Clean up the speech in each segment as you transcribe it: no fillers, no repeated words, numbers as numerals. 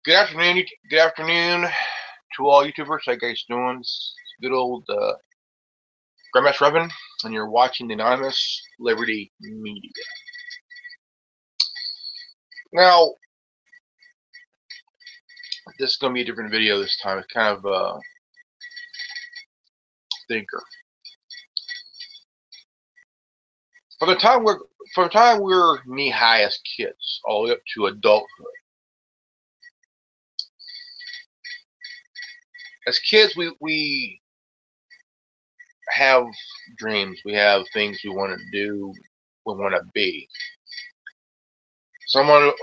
Good afternoon. Good afternoon to all YouTubers. How you guys doing? It's good old Grandmaster Revan, and you're watching the Anonymous Liberty Media. Now, this is going to be a different video this time. It's kind of a thinker. From the time we're knee high as kids, all the way up to adulthood. As kids, we have dreams. We have things we want to do. We want to be. Some want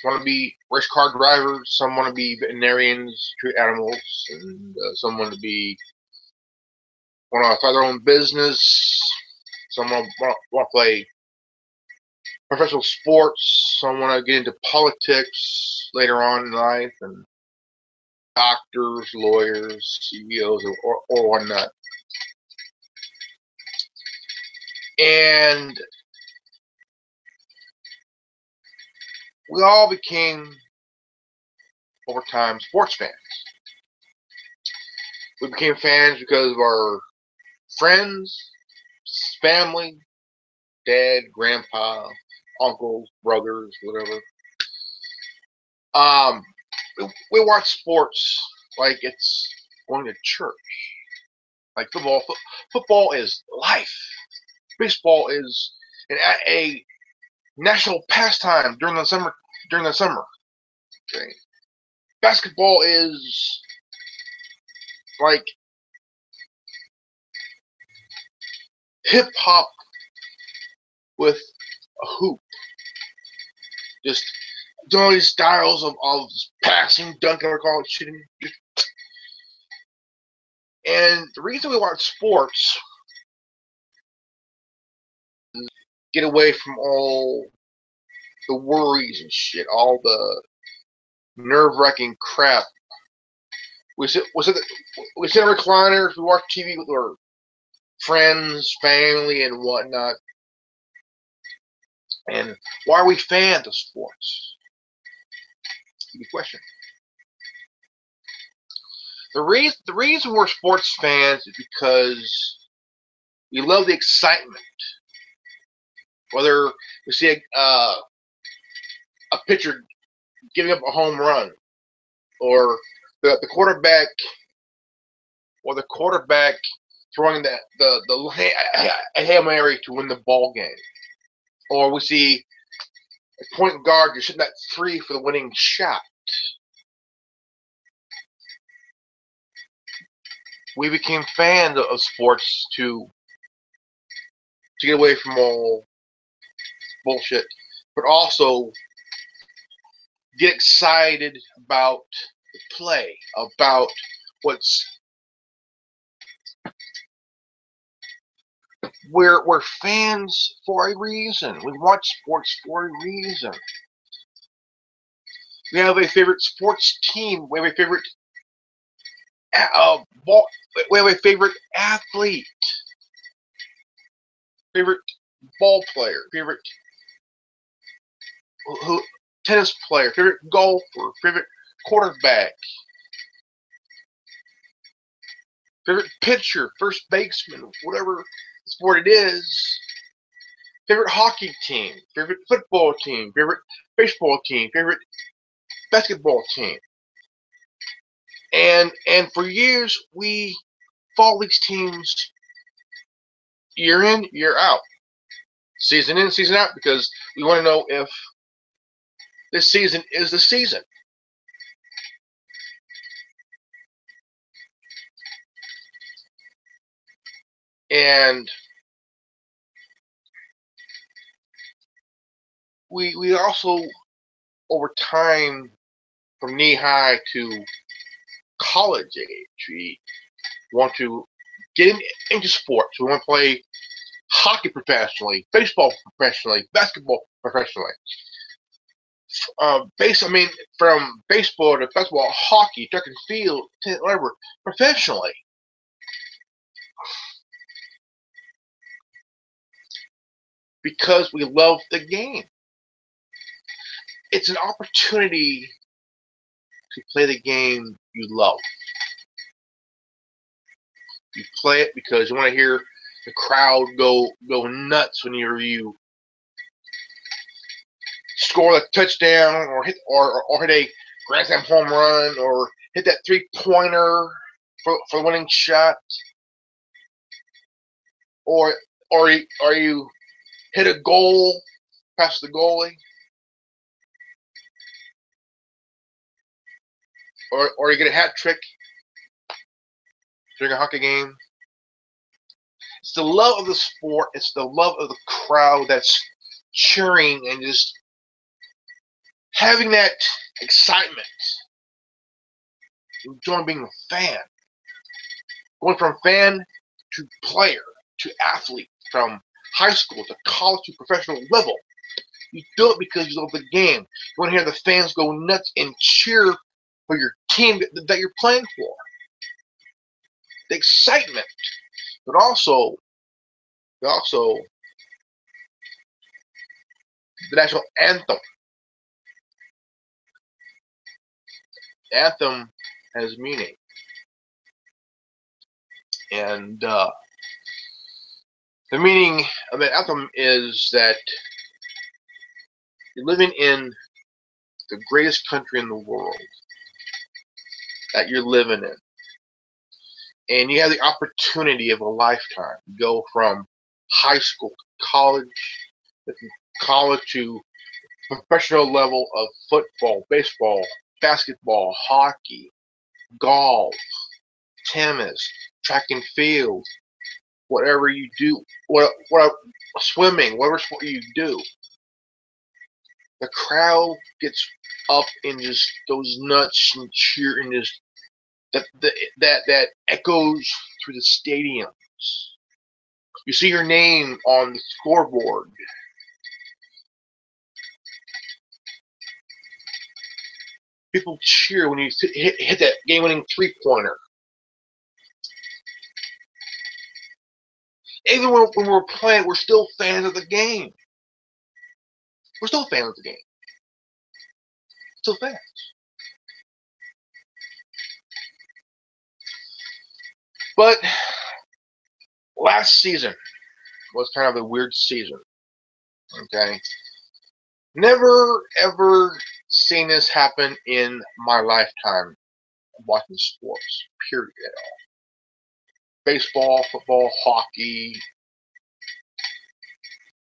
to be race car drivers. Some want to be veterinarians, treat animals, and some want to start their own business. Some want to play professional sports. Some want to get into politics later on in life, and doctors, lawyers, CEOs, or whatnot. And we all became, over time, sports fans. We became fans because of our friends, family, dad, grandpa, uncles, brothers, whatever. We watch sports like it's going to church. Like football. Football is life. Baseball is a national pastime during the summer. Okay. Basketball is like hip hop with a hoop. Just doing all these styles of passing, dunking, or call it shooting. And the reason we watch sports is get away from all the worries and shit, all the nerve-wracking crap. We sit in recliners, we watch TV with our friends, family, and whatnot. And why are we fans of sports? Good question. The reason we're sports fans is because we love the excitement. Whether we see a pitcher giving up a home run, or the quarterback throwing a Hail Mary to win the ball game, or we see a point guard just shooting that three for the winning shot. We became fans of sports to get away from all bullshit, but also get excited about the play, about we're fans for a reason. We watch sports for a reason. We have a favorite sports team. We have a favorite we have a favorite athlete, favorite ball player, favorite tennis player, favorite golfer, favorite quarterback, favorite pitcher, first baseman, whatever sport it is, favorite hockey team, favorite football team, favorite baseball team, favorite basketball team. And for years, we follow these teams year in, year out, season in, season out, because we want to know if this season is the season. And we also, over time, from knee high to college age, we want to get into sports. We want to play hockey professionally, baseball professionally, basketball professionally. From baseball to basketball, hockey, track and field, whatever, professionally. Because we love the game. It's an opportunity to play the game you love. You play it because you want to hear the crowd go nuts when you score a touchdown or hit a grand slam home run or hit that 3-pointer for the winning shot, or you hit a goal past the goalie, or you get a hat trick during a hockey game. It's the love of the sport. It's the love of the crowd that's cheering and just having that excitement. Enjoying being a fan. Going from fan to player to athlete, from high school to college to professional level. You do it because you love the game. You want to hear the fans go nuts and cheer for your team that you're playing for. The excitement, but also the national anthem. The anthem has meaning, and the meaning of the anthem is that you're living in the greatest country in the world that you're living in. And you have the opportunity of a lifetime. You go from high school to college to professional level of football, baseball, basketball, hockey, golf, tennis, track and field, whatever you do, what swimming, whatever sport you do. The crowd gets up and just goes nuts and cheer and just that echoes through the stadiums. You see your name on the scoreboard. People cheer when you hit that game-winning 3-pointer. Even when we're playing, we're still fans of the game. We're still fans of the game. Still fans. But last season was kind of a weird season. Okay? Never, ever seen this happen in my lifetime watching sports, period. Baseball, football, hockey,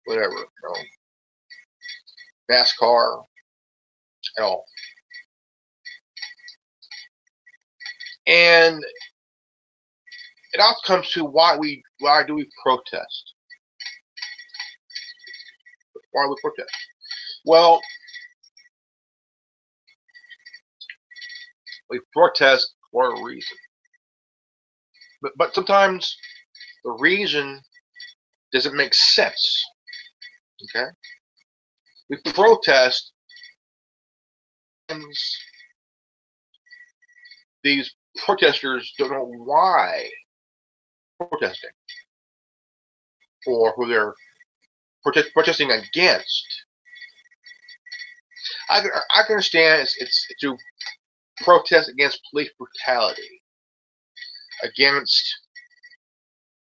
whatever, NASCAR, at all. And it all comes to why do we protest? Why do we protest? Well, we protest for a reason. But sometimes the reason doesn't make sense. Okay? We protest, and these protesters don't know why protesting or who they're protesting against. I can understand it's to protest against police brutality, against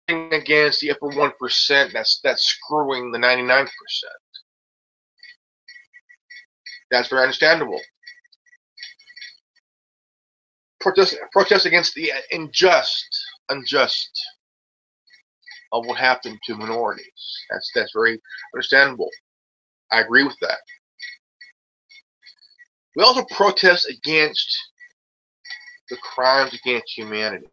the upper 1% that's screwing the 99%. That's very understandable. Protest against the unjust of what happened to minorities. That's very understandable. I agree with that. We also protest against the crimes against humanity.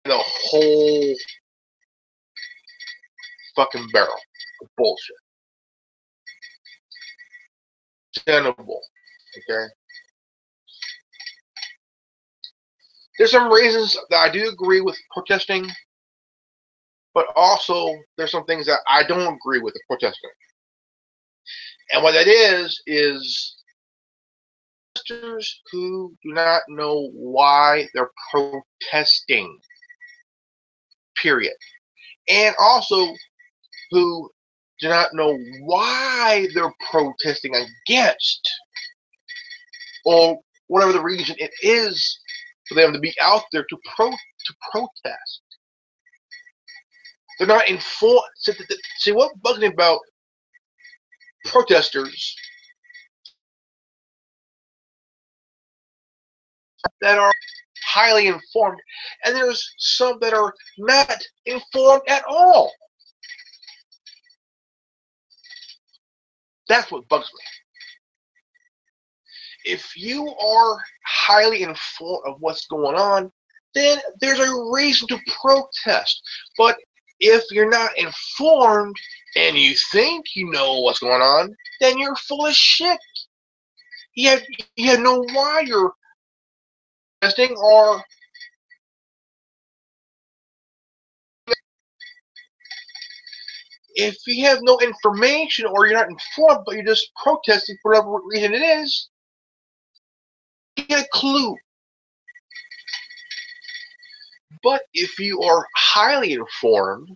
The whole fucking barrel of bullshit. Understandable, okay? There's some reasons that I do agree with protesting, but also there's some things that I don't agree with the protesting. And what that is protesters who do not know why they're protesting, period. And also who do not know why they're protesting against, or whatever the reason it is for them to be out there to protest. They're not informed. See, what bugs me about protesters that are highly informed, and there's some that are not informed at all. That's what bugs me. If you are highly informed of what's going on, then there's a reason to protest. But if you're not informed and you think you know what's going on, then you're full of shit. You have no why you're protesting, or if you have no information or you're not informed but you're just protesting for whatever reason it is, you get a clue. But if you are highly informed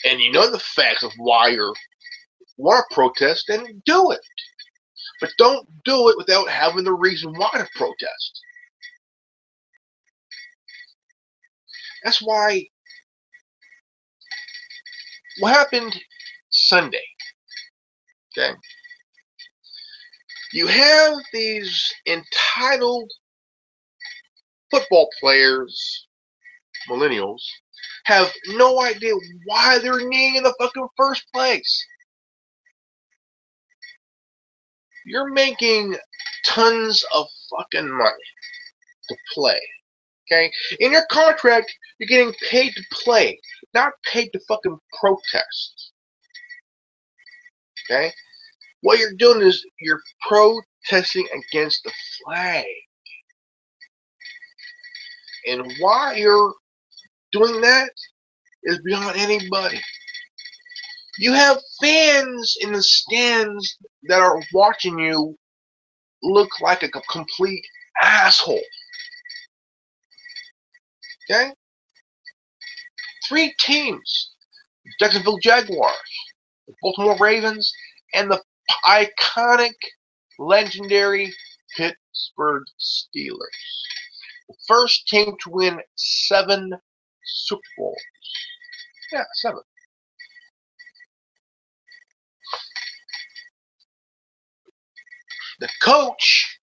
and you know the facts of why you want to protest, then do it. But don't do it without having the reason why to protest. That's why what happened Sunday, okay? You have these entitled football players, millennials, have no idea why they're kneeling in the fucking first place. You're making tons of fucking money to play, okay? In your contract, you're getting paid to play, not paid to fucking protest, okay? What you're doing is you're protesting against the flag. And why you're doing that is beyond anybody. You have fans in the stands that are watching you look like a complete asshole. Okay? 3 teams: Jacksonville Jaguars, the Baltimore Ravens, and the iconic, legendary Pittsburgh Steelers. The first team to win 7 Super Bowls. Yeah, 7. The coach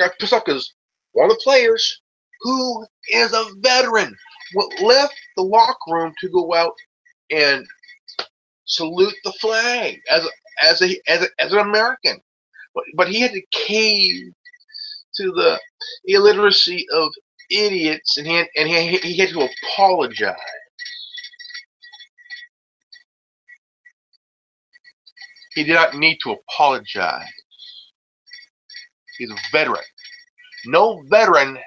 got pissed off because one of the players, who is a veteran, left the locker room to go out and salute the flag as an American, but he had to cave to the illiteracy of idiots, and he had to apologize. He did not need to apologize. He's a veteran. No veteran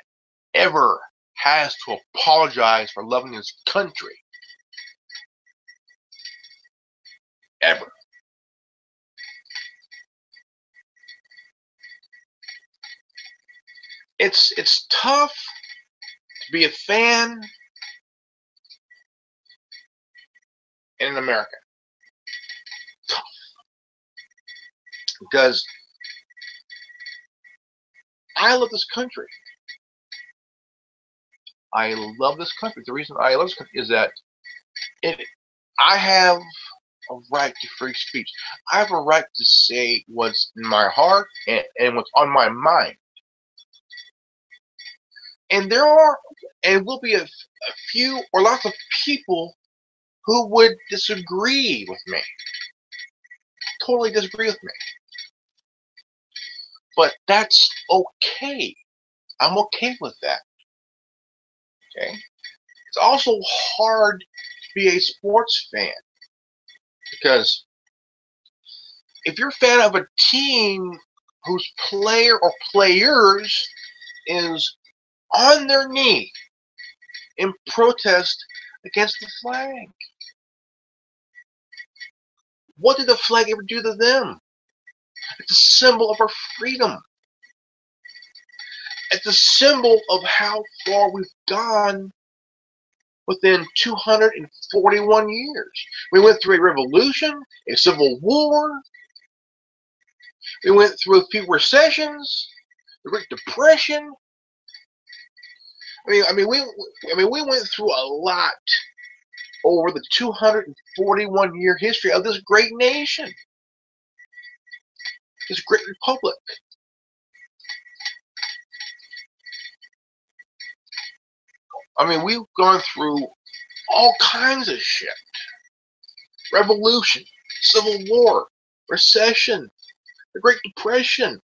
ever has to apologize for loving his country. Ever. It's tough to be a fan in America. Tough. Because I love this country. I love this country. The reason I love this country is that I have a right to free speech. I have a right to say what's in my heart and what's on my mind. And there are, and will be a few or lots of people who would disagree with me. Totally disagree with me. But that's okay. I'm okay with that. Okay? It's also hard to be a sports fan, because if you're a fan of a team whose player or players is on their knee in protest against the flag, what did the flag ever do to them? It's a symbol of our freedom. It's a symbol of how far we've gone within 241 years. We went through a revolution, a civil war. We went through a few recessions, the Great Depression. We went through a lot over the 241-year history of this great nation, this great republic. We've gone through all kinds of shit. Revolution, Civil War, recession, the Great Depression.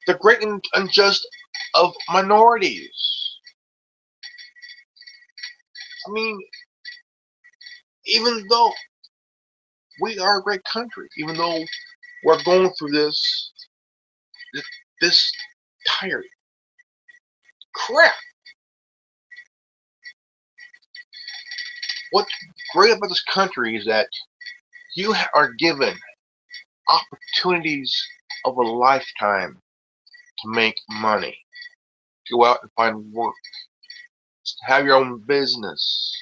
The great unjust of minorities. Even though we are a great country, even though we're going through this tired crap, what's great about this country is that you are given opportunities of a lifetime to make money, go out and find work, have your own business.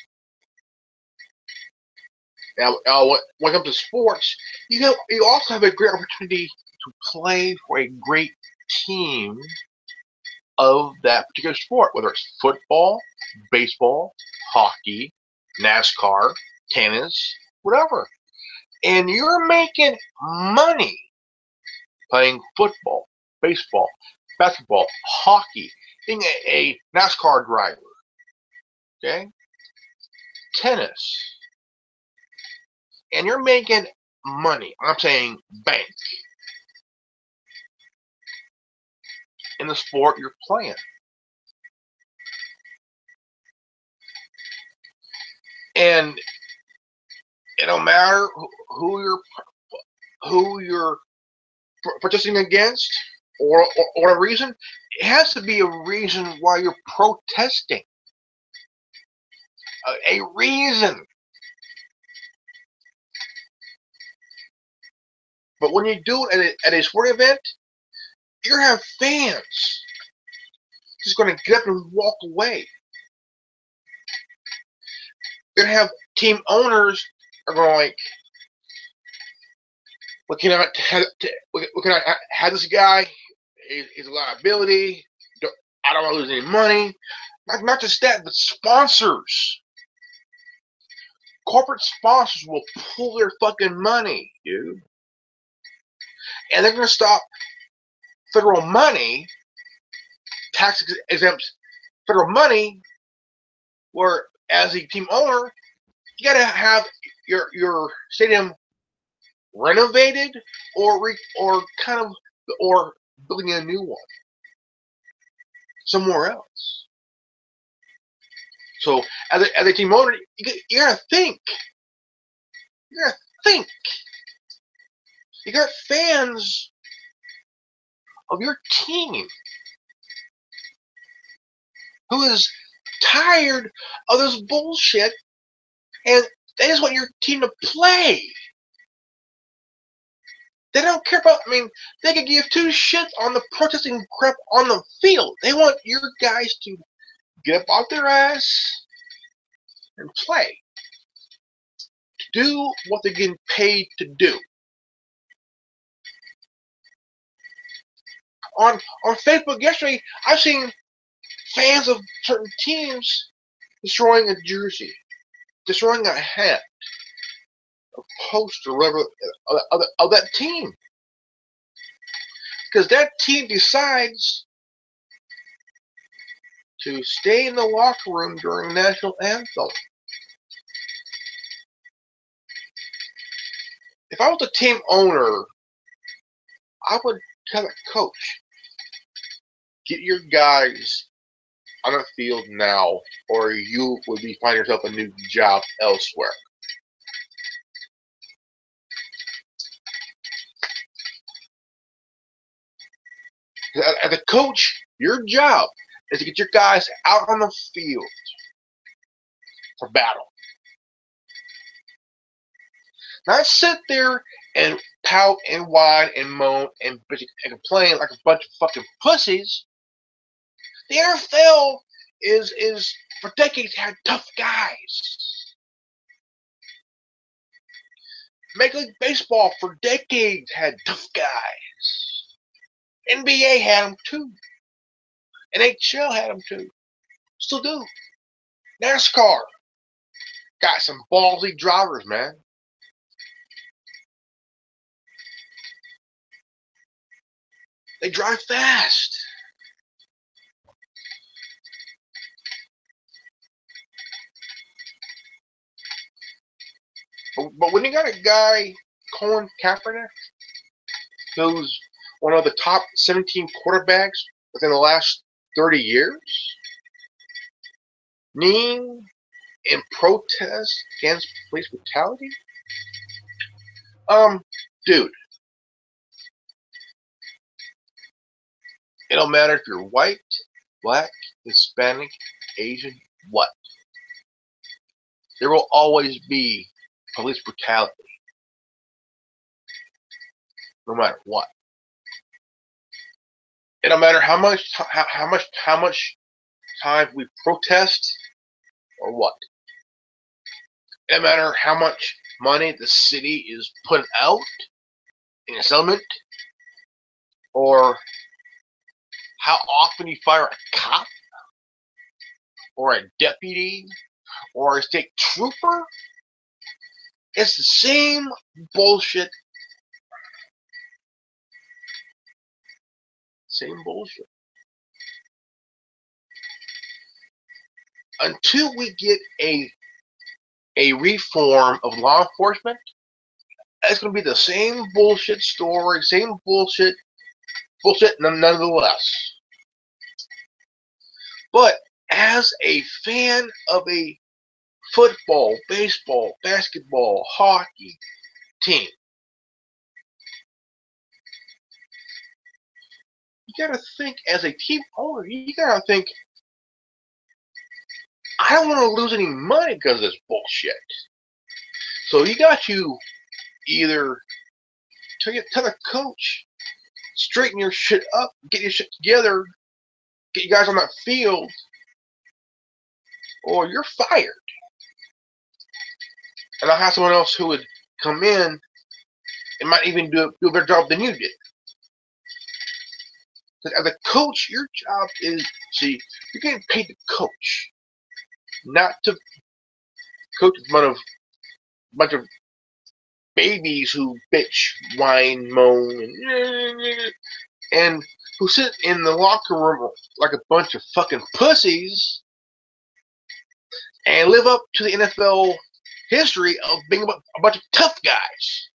Now, when it comes to sports, you also have a great opportunity to play for a great team of that particular sport, whether it's football, baseball, hockey, NASCAR, tennis, whatever. And you're making money playing football, baseball, basketball, hockey, being a NASCAR driver, okay? Tennis. And you're making money. I'm saying bank in the sport you're playing. And it don't matter who you're protesting against or a reason. It has to be a reason why you're protesting. A reason. But when you do it at a sporting event, you're gonna have fans just going to get up and walk away. You're gonna have team owners are going like, we cannot have this guy. He's a liability. I don't want to lose any money. Not just that, but sponsors. Corporate sponsors will pull their fucking money, dude. And they're going to stop federal money, tax exempt federal money, where as a team owner, you got to have your stadium renovated or building a new one somewhere else. So as a team owner, you gotta think. You gotta think. You got fans of your team who is tired of this bullshit, and they just want your team to play. They don't care about, they could give two shits on the protesting crap on the field. They want your guys to get up off their ass and play. Do what they're getting paid to do. On Facebook yesterday, I've seen fans of certain teams destroying a jersey, destroying a hat, a poster, whatever, of that team. Because that team decides to stay in the locker room during the national anthem. If I was a team owner, I would tell a coach, get your guys on the field now, or you will be finding yourself a new job elsewhere. As a coach, your job is to get your guys out on the field for battle. Not sit there and pout and whine and moan and bitch and complain like a bunch of fucking pussies. The NFL is for decades had tough guys. Major League Baseball for decades had tough guys. NBA had them too. NHL had them too. Still do. NASCAR got some ballsy drivers, man. They drive fast. But when you got a guy, Colin Kaepernick, who's one of the top 17 quarterbacks within the last 30 years, kneeling in protest against police brutality, dude, it don't matter if you're white, black, Hispanic, Asian, what. There will always be police brutality, no matter what. It don't matter how much time we protest or what. It don't matter how much money the city is putting out in a settlement, or how often you fire a cop, or a deputy, or a state trooper. It's the same bullshit. Same bullshit. Until we get a reform of law enforcement, it's going to be the same bullshit story, same bullshit nonetheless. But as a fan of a football, baseball, basketball, hockey team, you gotta think, as a team owner, you gotta think, I don't want to lose any money because of this bullshit. So you got to either tell the coach, straighten your shit up, get your shit together, get you guys on that field, or you're fired. And I'll have someone else who would come in and might even do a better job than you did. Because as a coach, your job is, see, you're getting paid to coach, not to coach a bunch of babies who bitch, whine, moan, and who sit in the locker room like a bunch of fucking pussies and live up to the NFL history of being a bunch of tough guys.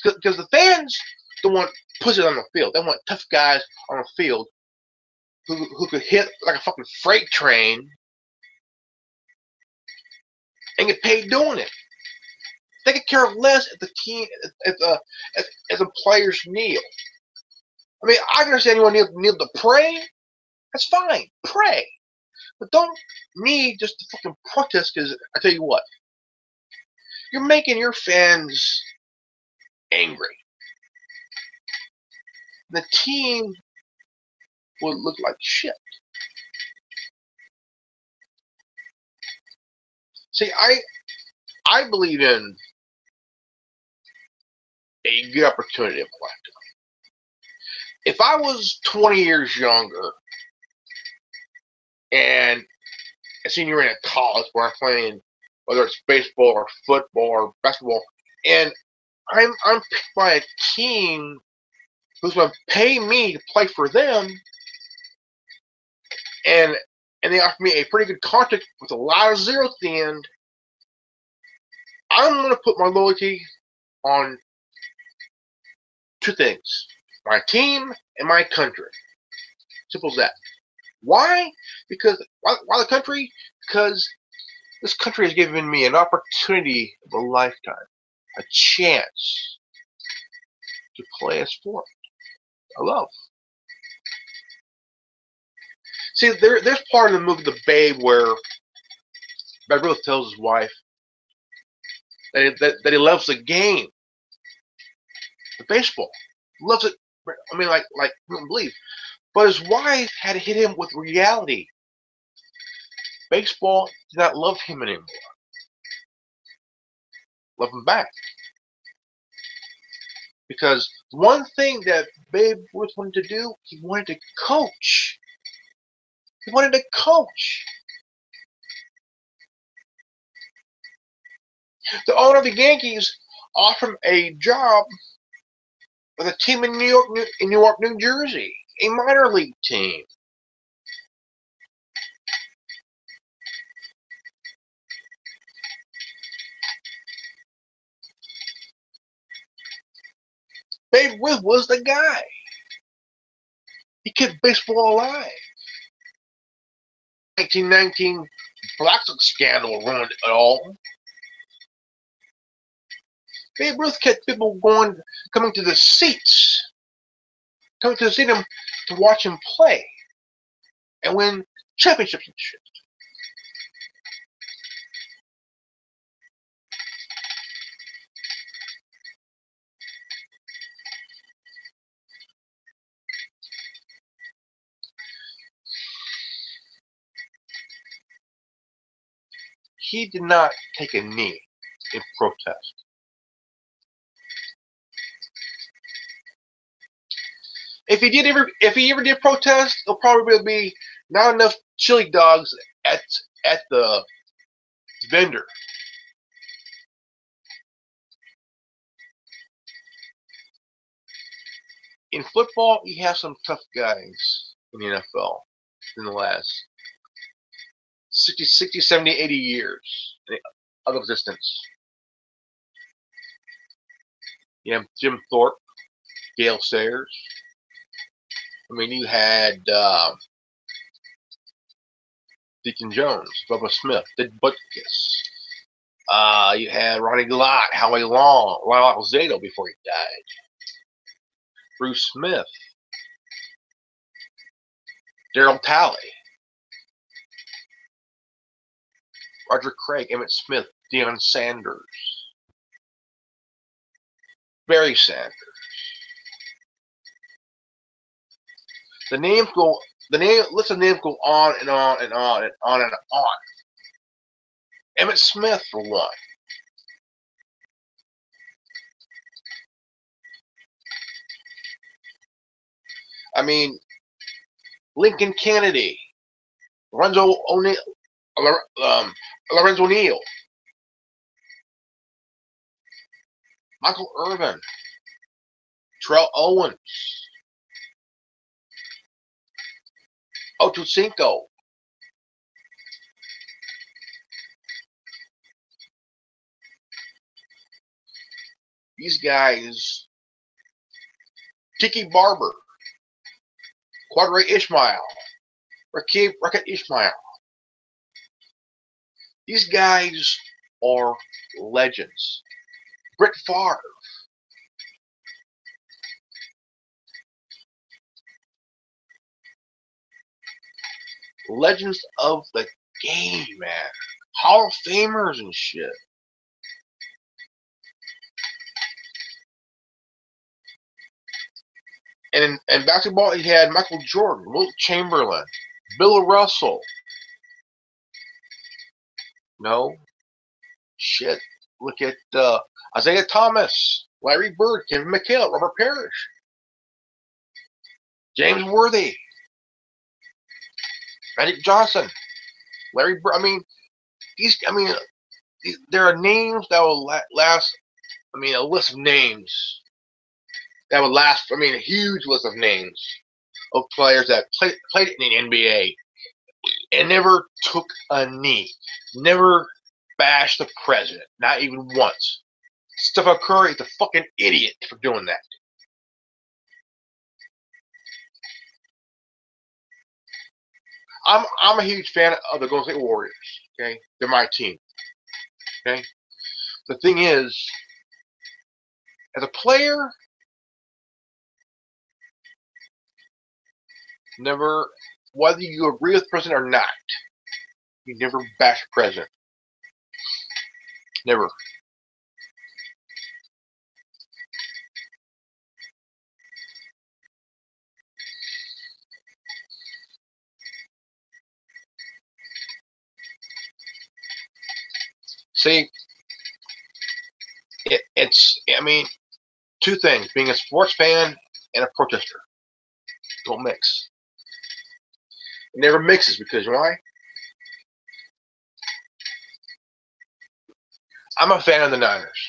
Because the fans don't want pussies on the field. They want tough guys on the field who could hit like a fucking freight train and get paid doing it. They could care less if the team, if the players kneel. I mean, I can understand you want to kneel to pray. That's fine, pray, but don't kneel just to fucking protest. Because I tell you what, you're making your fans angry. The team would look like shit. See, I believe in a good opportunity of a lifetime. If I was 20 years younger and a senior in a college where I'm playing, whether it's baseball or football or basketball, and I'm picked by a team who's going to pay me to play for them, and they offer me a pretty good contract with a lot of zeros at the end, I'm going to put my loyalty on two things: my team and my country. Simple as that. Why? Because why the country? Because this country has given me an opportunity of a lifetime, a chance to play a sport I love. See, there's part of the movie The Babe where Beverly Hills tells his wife, that he loves the game, the baseball, loves it. I mean, like you wouldn't believe. But his wife had hit him with reality. Baseball did not love him anymore. Love him back. Because one thing that Babe Ruth wanted to do, he wanted to coach. He wanted to coach. The owner of the Yankees offered him a job with a team in New Jersey, a minor league team. Babe Ruth was the guy. He kept baseball alive. 1919 Black Sox scandal ruined it all. Babe Ruth kept people coming to the seats, coming to the stadium to watch him play and win championships and shit. He did not take a knee in protest. If he ever did protest, there'll probably be not enough chili dogs at the vendor. In football, you have some tough guys in the NFL in the last 60, 70, 80 years of existence. You have Jim Thorpe, Gale Sayers. I mean, you had Deacon Jones, Bubba Smith, Ted Butkus. You had Ronnie Lott, Howie Long, Lyle Alzado before he died. Bruce Smith, Darryl Talley, Roger Craig, Emmett Smith, Deion Sanders, Barry Sanders. The list of names go on and on and on and on and on. Emmett Smith, for one. I mean, Lincoln Kennedy, Lorenzo Neal, Michael Irvin, Terrell Owens, Ocho Cinco. These guys, Tiki Barber, Quadre Ishmael, Rakib Ishmael. These guys are legends. Brett Favre. Legends of the game, man. Hall of Famers and shit. And in basketball, he had Michael Jordan, Wilt Chamberlain, Bill Russell. No. Shit. Look at Isaiah Thomas, Larry Bird, Kevin McHale, Robert Parrish, James Worthy, Magic Johnson, Larry Bird. There are names that will last. I mean, a list of names that would last. I mean, a huge list of names of players that played in the NBA and never took a knee, never bashed the president, not even once. Stephen Curry is a fucking idiot for doing that. I'm a huge fan of the Golden State Warriors. Okay, they're my team. Okay, the thing is, as a player, never, whether you agree with the president or not, you never bash the president. Never. See, I mean, two things: being a sports fan and a protester don't mix. It never mixes because why? I'm a fan of the Niners.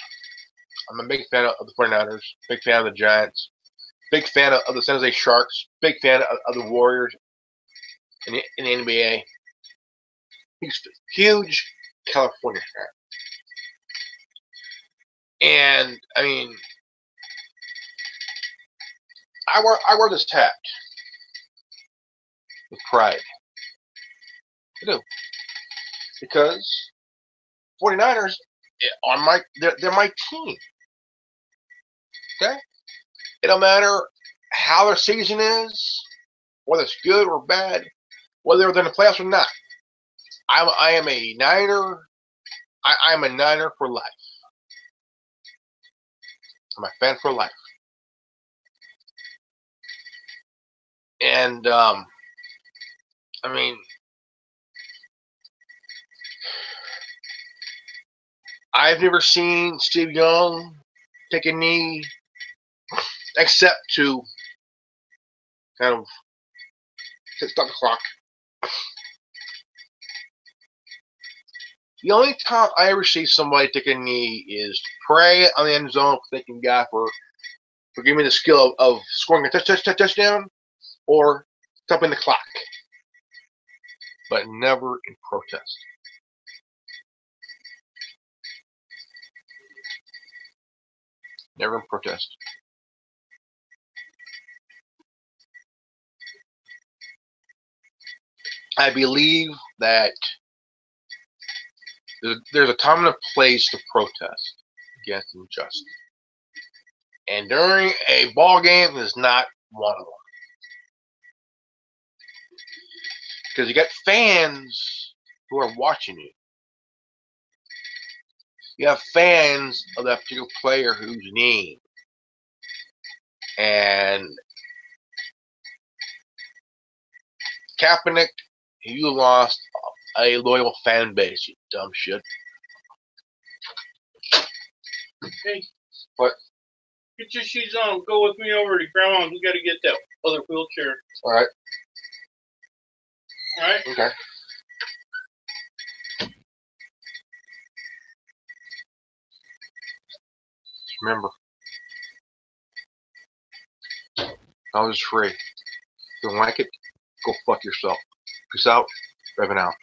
I'm a big fan of the 49ers, big fan of the Giants, big fan of the San Jose Sharks, big fan of the Warriors in the NBA. He's a huge California fan. And, I mean, I wear this hat with pride. I do. Because 49ers are they're my team. Okay? It don't matter how their season is, whether it's good or bad, whether they're in the playoffs or not. I am a Niner. I'm a Niner for life. I'm a fan for life. And I mean, I've never seen Steve Young take a knee except to kind of stop the clock. The only time I ever see somebody take a knee is to pray on the end zone, thanking God for giving me the skill of scoring a touchdown or stopping the clock, but never in protest. Never in protest. I believe that there's a time and a place to protest against injustice. And during a ball game is not one of them. Because you got fans who are watching you. You have fans of that particular player whose name. And Kaepernick, you lost a loyal fan base, you dumb shit. Hey, what? Get your shoes on. Go with me over to Grandma's. We got to get that other wheelchair. All right. All right. Okay. Remember, knowledge is free. If you don't like it, go fuck yourself. Peace out. Revan out.